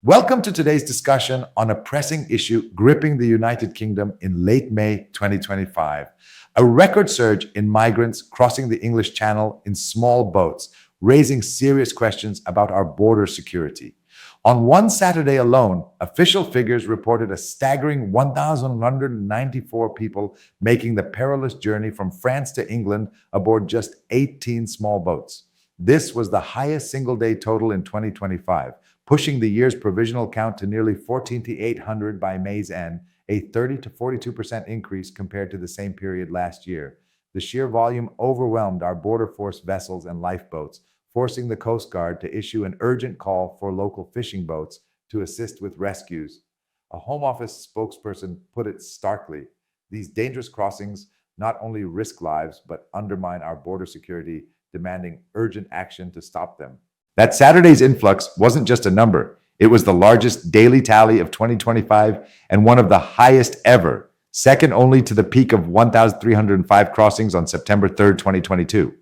Welcome to today's discussion on a pressing issue gripping the United Kingdom in late May 2025. A record surge in migrants crossing the English Channel in small boats, raising serious questions about our border security. On one Saturday alone, official figures reported a staggering 1,194 people making the perilous journey from France to England aboard just 18 small boats. This was the highest single-day total in 2025, pushing the year's provisional count to nearly 14,800 by May's end, a 30 to 42% increase compared to the same period last year. The sheer volume overwhelmed our border force vessels and lifeboats, forcing the Coast Guard to issue an urgent call for local fishing boats to assist with rescues. A Home Office spokesperson put it starkly: these dangerous crossings not only risk lives but undermine our border security, demanding urgent action to stop them. That Saturday's influx wasn't just a number. It was the largest daily tally of 2025 and one of the highest ever, second only to the peak of 1,305 crossings on September 3rd, 2022.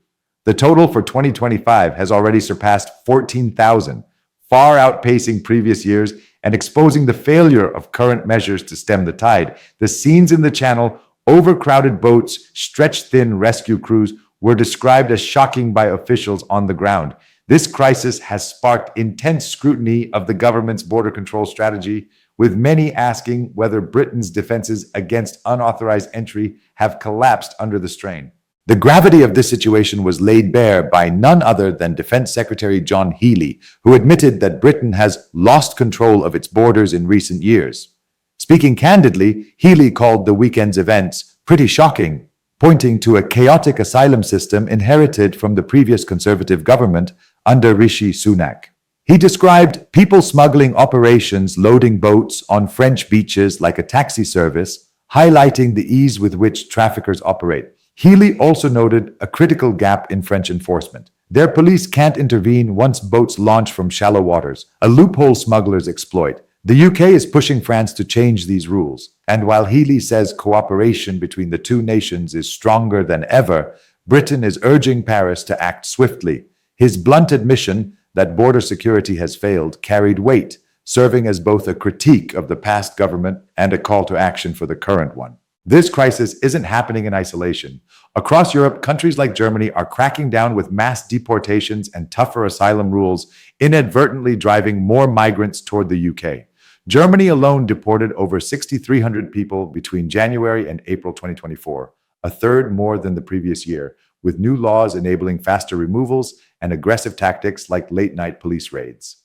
The total for 2025 has already surpassed 14,000, far outpacing previous years and exposing the failure of current measures to stem the tide. The scenes in the channel, overcrowded boats, stretched-thin rescue crews, were described as shocking by officials on the ground. This crisis has sparked intense scrutiny of the government's border control strategy, with many asking whether Britain's defenses against unauthorized entry have collapsed under the strain. The gravity of this situation was laid bare by none other than Defence Secretary John Healey, who admitted that Britain has lost control of its borders in recent years. Speaking candidly, Healey called the weekend's events pretty shocking, pointing to a chaotic asylum system inherited from the previous Conservative government under Rishi Sunak. He described people smuggling operations loading boats on French beaches like a taxi service, highlighting the ease with which traffickers operate. Healey also noted a critical gap in French enforcement. Their police can't intervene once boats launch from shallow waters, a loophole smugglers exploit. The UK is pushing France to change these rules. And while Healey says cooperation between the two nations is stronger than ever, Britain is urging Paris to act swiftly. His blunt admission that border security has failed carried weight, serving as both a critique of the past government and a call to action for the current one. This crisis isn't happening in isolation. Across Europe, countries like Germany are cracking down with mass deportations and tougher asylum rules, inadvertently driving more migrants toward the UK. Germany alone deported over 6,300 people between January and April 2024, a third more than the previous year, with new laws enabling faster removals and aggressive tactics like late-night police raids.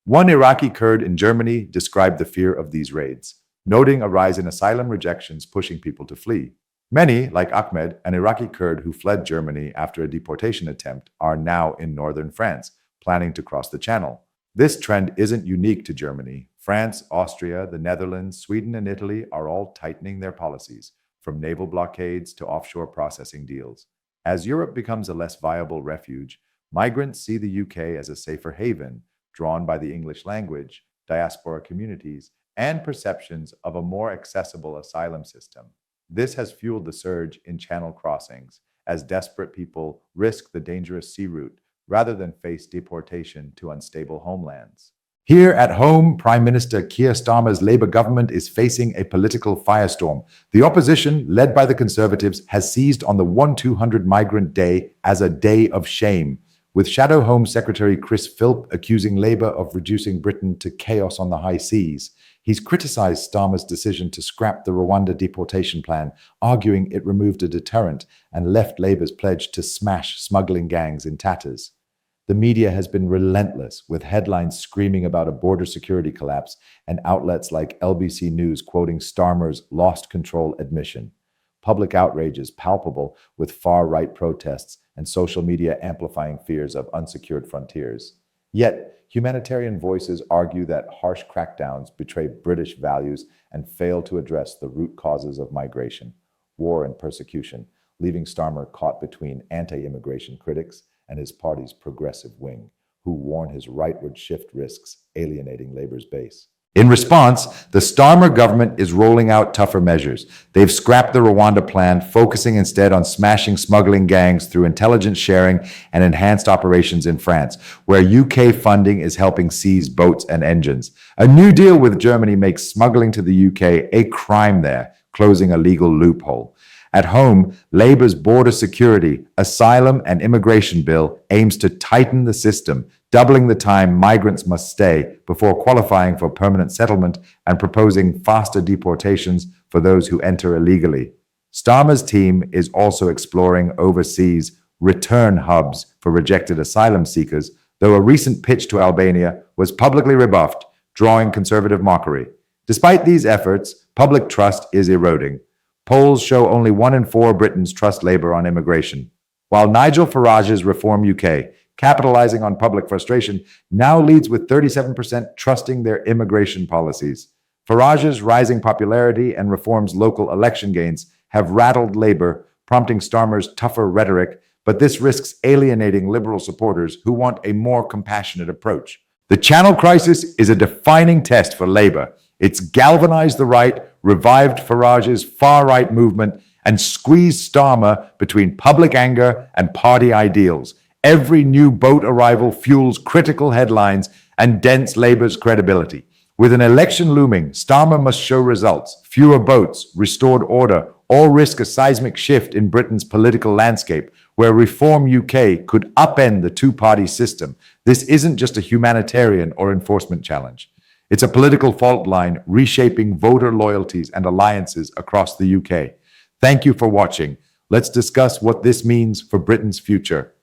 One Iraqi Kurd in Germany described the fear of these raids, noting a rise in asylum rejections pushing people to flee. Many, like Ahmed, an Iraqi Kurd who fled Germany after a deportation attempt, are now in northern France, planning to cross the Channel. This trend isn't unique to Germany. France, Austria, the Netherlands, Sweden, and Italy are all tightening their policies, from naval blockades to offshore processing deals. As Europe becomes a less viable refuge, migrants see the UK as a safer haven, drawn by the English language, diaspora communities, and perceptions of a more accessible asylum system. This has fueled the surge in channel crossings, as desperate people risk the dangerous sea route rather than face deportation to unstable homelands. Here at home, Prime Minister Keir Starmer's Labour government is facing a political firestorm. The opposition, led by the Conservatives, has seized on the 1-200 migrant day as a day of shame, with Shadow Home Secretary Chris Philp accusing Labour of reducing Britain to chaos on the high seas. He's criticised Starmer's decision to scrap the Rwanda deportation plan, arguing it removed a deterrent and left Labour's pledge to smash smuggling gangs in tatters. The media has been relentless, with headlines screaming about a border security collapse and outlets like LBC News quoting Starmer's lost control admission. Public outrage is palpable, with far-right protests and social media amplifying fears of unsecured frontiers. Yet, humanitarian voices argue that harsh crackdowns betray British values and fail to address the root causes of migration, war and persecution, leaving Starmer caught between anti-immigration critics and his party's progressive wing, who warn his rightward shift risks alienating Labour's base. In response, the Starmer government is rolling out tougher measures. They've scrapped the Rwanda plan, focusing instead on smashing smuggling gangs through intelligence sharing and enhanced operations in France, where UK funding is helping seize boats and engines. A new deal with Germany makes smuggling to the UK a crime there, closing a legal loophole. At home, Labour's border security, asylum, and immigration bill aims to tighten the system, doubling the time migrants must stay before qualifying for permanent settlement and proposing faster deportations for those who enter illegally. Starmer's team is also exploring overseas return hubs for rejected asylum seekers, though a recent pitch to Albania was publicly rebuffed, drawing conservative mockery. Despite these efforts, public trust is eroding. Polls show only 1 in 4 Britons trust Labour on immigration, while Nigel Farage's Reform UK, capitalizing on public frustration, now leads with 37% trusting their immigration policies. Farage's rising popularity and Reform's local election gains have rattled Labour, prompting Starmer's tougher rhetoric, but this risks alienating Liberal supporters who want a more compassionate approach. The Channel crisis is a defining test for Labour. It's galvanized the right, revived Farage's far-right movement, and squeezed Starmer between public anger and party ideals. Every new boat arrival fuels critical headlines and dents Labour's credibility. With an election looming, Starmer must show results. Fewer boats, restored order, all risk a seismic shift in Britain's political landscape, where Reform UK could upend the two-party system. This isn't just a humanitarian or enforcement challenge. It's a political fault line reshaping voter loyalties and alliances across the UK. Thank you for watching. Let's discuss what this means for Britain's future.